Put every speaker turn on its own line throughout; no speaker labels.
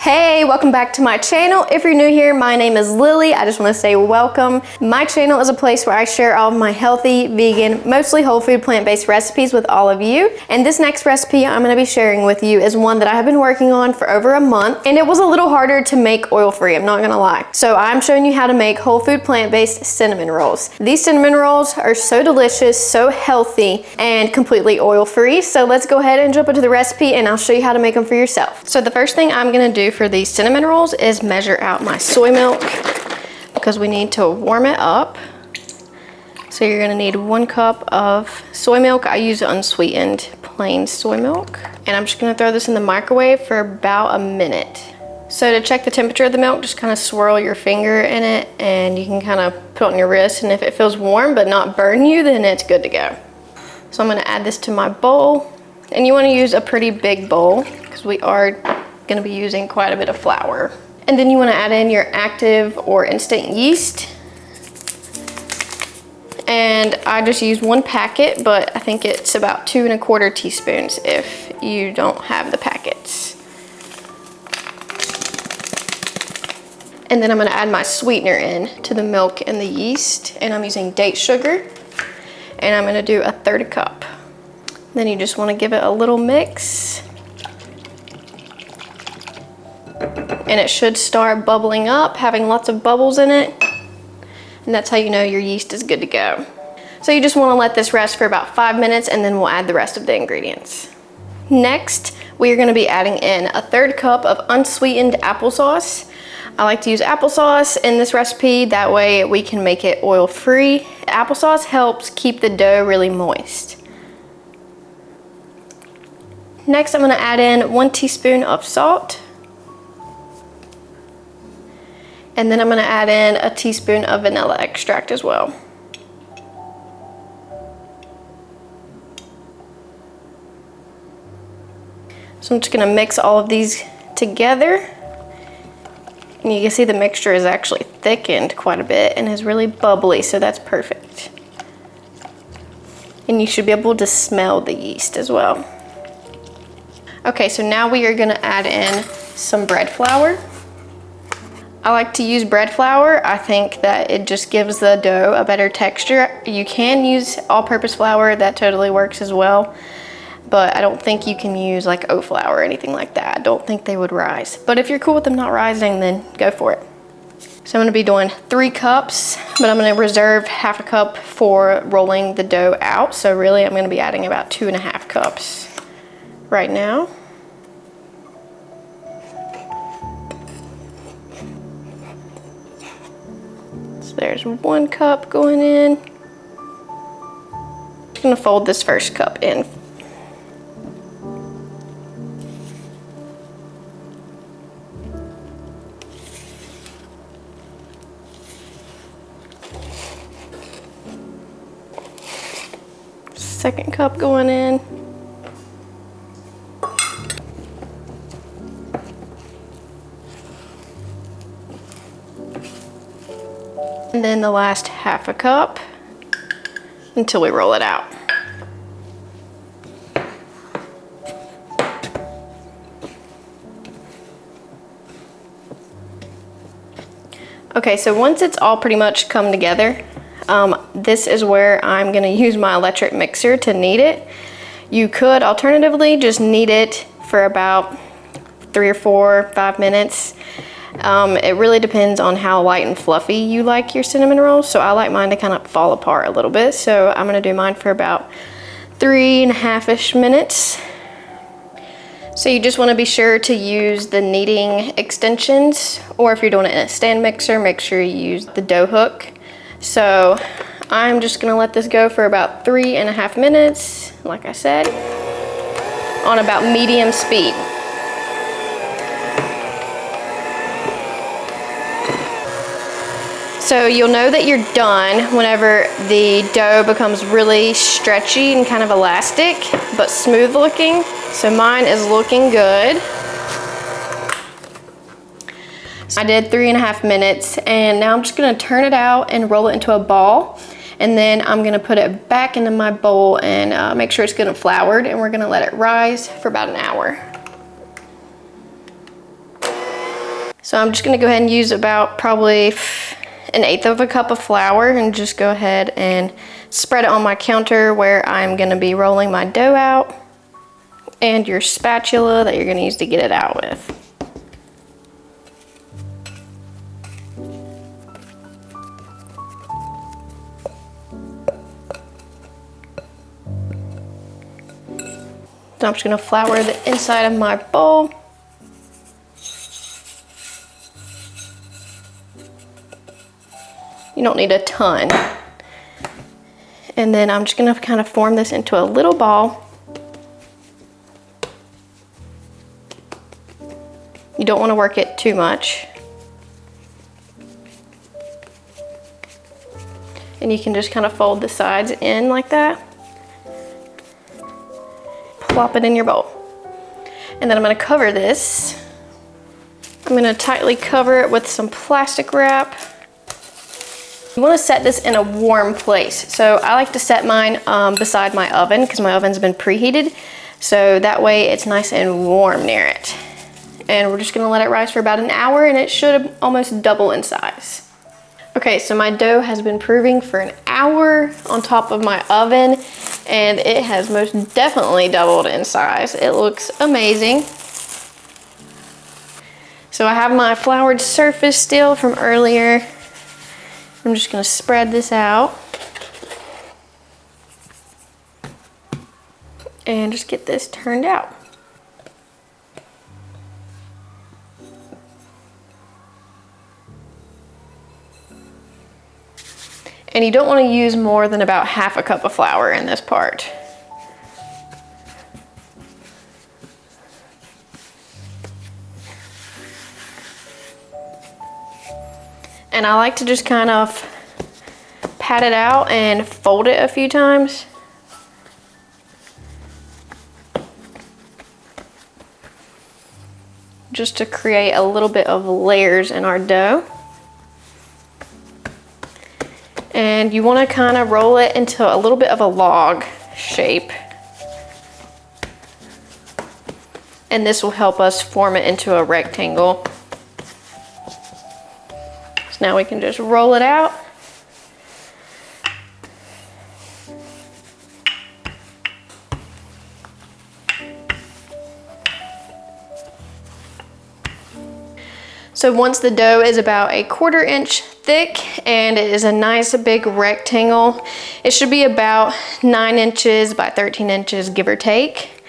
Hey, welcome back to my channel. If you're new here, my name is Lily. I just want to say welcome. My channel is a place where I share all of my healthy, vegan, mostly whole food, plant-based recipes with all of you. And this next recipe I'm going to be sharing with you is one that I have been working on for over a month, and it was a little harder to make oil-free, I'm not going to lie. So I'm showing you how to make whole food, plant-based cinnamon rolls. These cinnamon rolls are so delicious, so healthy, and completely oil-free. So let's go ahead and jump into the recipe and I'll show you how to make them for yourself. So the first thing I'm going to do for these cinnamon rolls is measure out my soy milk because we need to warm it up. So you're going to need 1 cup of soy milk. I use unsweetened plain soy milk, and I'm just going to throw this in the microwave for about a minute. So to check the temperature of the milk, just kind of swirl your finger in it and you can kind of put it on your wrist, and if it feels warm but not burn you, then it's good to go. So I'm going to add this to my bowl, and you want to use a pretty big bowl because we are going to be using quite a bit of flour. And then you want to add in your active or instant yeast. And I just use 1 packet, but I think it's about 2 1/4 teaspoons if you don't have the packets. And then I'm going to add my sweetener in to the milk and the yeast, and I'm using date sugar, and I'm going to do 1/3 cup. Then you just want to give it a little mix, and it should start bubbling up, having lots of bubbles in it, and that's how you know your yeast is good to go. So you just want to let this rest for about 5 minutes, and then we'll add the rest of the ingredients. Next, we are going to be adding in 1/3 cup of unsweetened applesauce. I like to use applesauce in this recipe, that way we can make it oil-free. Applesauce helps keep the dough really moist. Next, I'm going to add in 1 teaspoon of salt. And then I'm going to add in 1 teaspoon of vanilla extract as well. So I'm just going to mix all of these together. And you can see the mixture is actually thickened quite a bit and is really bubbly, so that's perfect. And you should be able to smell the yeast as well. Okay, so now we are going to add in some bread flour. I like to use bread flour. I think that it just gives the dough a better texture. You can use all-purpose flour, that totally works as well. But I don't think you can use like oat flour or anything like that. I don't think they would rise. But if you're cool with them not rising, then go for it. So I'm gonna be doing 3 cups, but I'm gonna reserve 1/2 cup for rolling the dough out. So really I'm gonna be adding about 2 1/2 cups right now. There's 1 cup going in. I'm gonna fold this first cup in. Second cup going in. And then the last 1/2 cup until we roll it out. Okay, so once it's all pretty much come together, this is where I'm gonna use my electric mixer to knead it. You could alternatively just knead it for about 3 or 4, 5 minutes. It really depends on how light and fluffy you like your cinnamon rolls. So I like mine to kind of fall apart a little bit. So I'm gonna do mine for about 3 1/2-ish minutes. So you just wanna be sure to use the kneading extensions, or if you're doing it in a stand mixer, make sure you use the dough hook. So I'm just gonna let this go for about 3 1/2 minutes, like I said, on about medium speed. So you'll know that you're done whenever the dough becomes really stretchy and kind of elastic, but smooth looking. So mine is looking good. So I did 3 1/2 minutes, and now I'm just gonna turn it out and roll it into a ball. And then I'm gonna put it back into my bowl and make sure it's good and floured, and we're gonna let it rise for about an hour. So I'm just gonna go ahead and use about probably 1/8 of a cup of flour and just go ahead and spread it on my counter where I'm gonna be rolling my dough out, and your spatula that you're gonna use to get it out with. So I'm just gonna flour the inside of my bowl. You don't need a ton. And then I'm just gonna kind of form this into a little ball. You don't wanna work it too much. And you can just kind of fold the sides in like that. Plop it in your bowl. And then I'm gonna cover this. I'm gonna tightly cover it with some plastic wrap. You wanna set this in a warm place. So I like to set mine beside my oven because my oven's been preheated. So that way it's nice and warm near it. And we're just gonna let it rise for about an hour, and it should almost double in size. Okay, so my dough has been proving for an hour on top of my oven, and it has most definitely doubled in size. It looks amazing. So I have my floured surface still from earlier. I'm just gonna spread this out and just get this turned out. And you don't want to use more than about 1/2 cup of flour in this part. And I like to just kind of pat it out and fold it a few times. Just to create a little bit of layers in our dough. And you want to kind of roll it into a little bit of a log shape. And this will help us form it into a rectangle. So now we can just roll it out. So once the dough is about 1/4 inch thick and it is a nice big rectangle, it should be about 9 inches by 13 inches, give or take.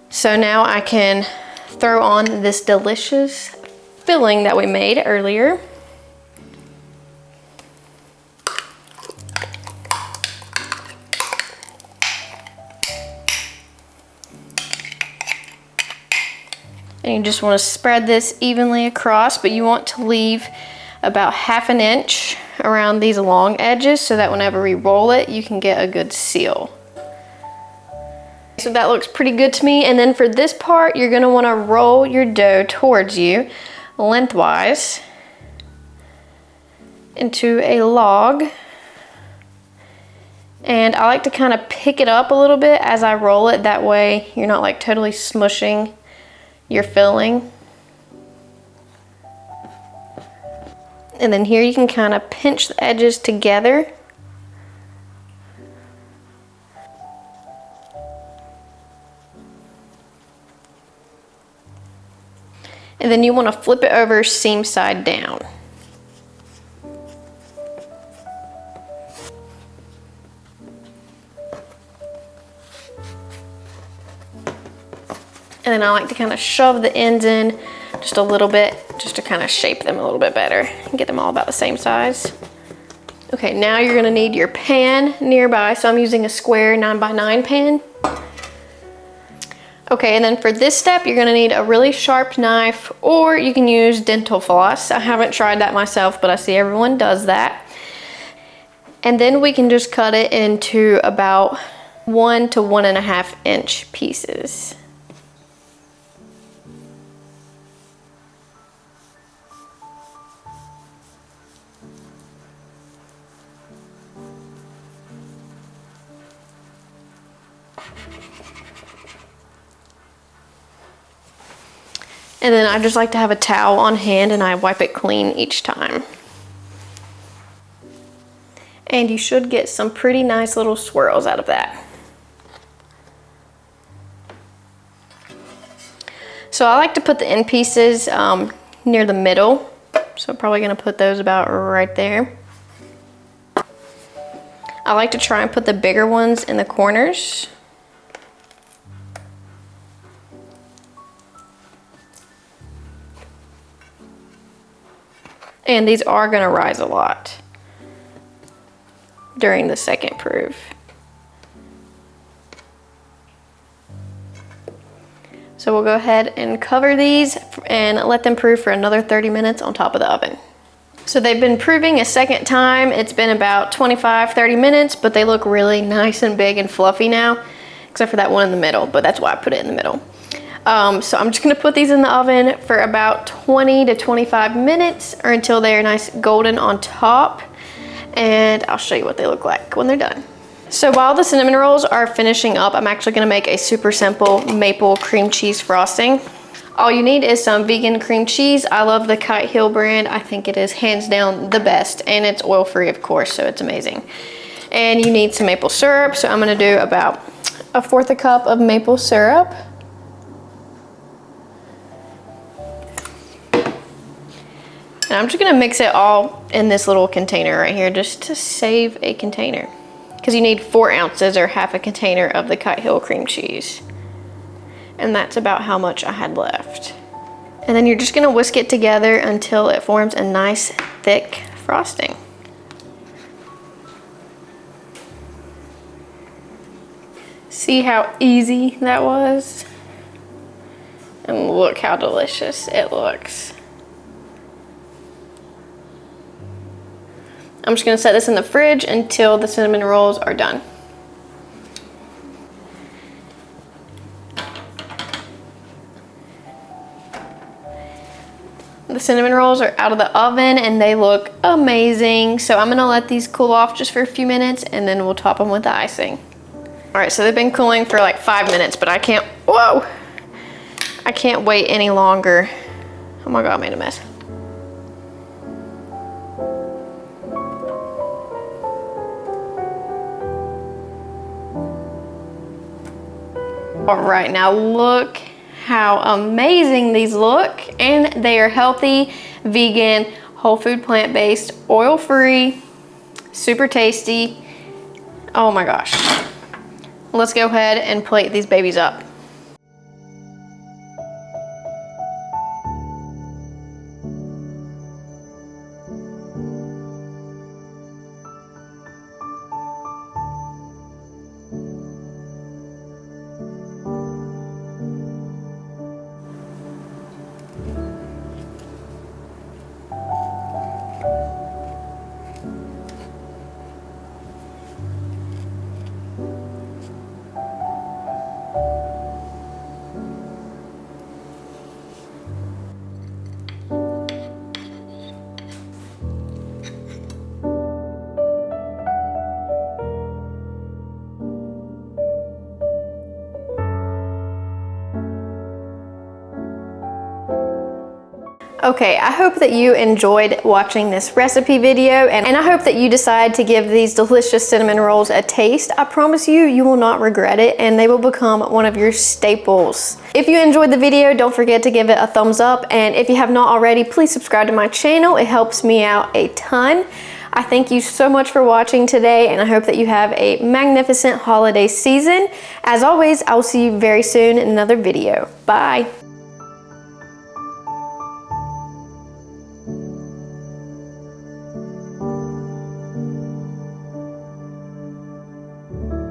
So now I can throw on this delicious filling that we made earlier. And you just want to spread this evenly across, but you want to leave about 1/2 inch around these long edges so that whenever we roll it, you can get a good seal. So that looks pretty good to me. And then for this part, you're going to want to roll your dough towards you lengthwise into a log. And I like to kind of pick it up a little bit as I roll it. That way you're not like totally smushing your filling. And then here you can kind of pinch the edges together. And then you want to flip it over seam side down. And then I like to kind of shove the ends in just a little bit, just to kind of shape them a little bit better and get them all about the same size. Okay, now you're gonna need your pan nearby. So I'm using a square 9x9 pan. Okay, and then for this step, you're gonna need a really sharp knife, or you can use dental floss. I haven't tried that myself, but I see everyone does that. And then we can just cut it into about 1 to 1.5 inch pieces. And then I just like to have a towel on hand and I wipe it clean each time. And you should get some pretty nice little swirls out of that. So I like to put the end pieces near the middle. So I'm probably gonna put those about right there. I like to try and put the bigger ones in the corners. And these are gonna rise a lot during the second proof. So we'll go ahead and cover these and let them proof for another 30 minutes on top of the oven. So they've been proving a second time. It's been about 25-30 minutes, but they look really nice and big and fluffy now, except for that one in the middle, but that's why I put it in the middle. So I'm just gonna put these in the oven for about 20 to 25 minutes or until they're nice golden on top. And I'll show you what they look like when they're done. So while the cinnamon rolls are finishing up, I'm actually gonna make a super simple maple cream cheese frosting. All you need is some vegan cream cheese. I love the KiteHill brand. I think it is hands down the best, and it's oil-free, of course, so it's amazing. And you need some maple syrup, so I'm gonna do about 1/4 cup of maple syrup. And I'm just gonna mix it all in this little container right here just to save a container. Because you need 4 ounces or half a container of the KiteHill cream cheese. And that's about how much I had left. And then you're just gonna whisk it together until it forms a nice thick frosting. See how easy that was? And look how delicious it looks. I'm just gonna set this in the fridge until the cinnamon rolls are done. The cinnamon rolls are out of the oven and they look amazing. So I'm gonna let these cool off just for a few minutes and then we'll top them with the icing. All right, so they've been cooling for like 5 minutes, but I can't wait any longer. Oh my God, I made a mess. All right, now look how amazing these look. And they are healthy, vegan, whole food, plant-based, oil-free, super tasty. Oh my gosh. Let's go ahead and plate these babies up. Okay, I hope that you enjoyed watching this recipe video, and I hope that you decide to give these delicious cinnamon rolls a taste. I promise you, you will not regret it, and they will become one of your staples. If you enjoyed the video, don't forget to give it a thumbs up, and if you have not already, please subscribe to my channel. It helps me out a ton. I thank you so much for watching today, and I hope that you have a magnificent holiday season. As always, I will see you very soon in another video. Bye.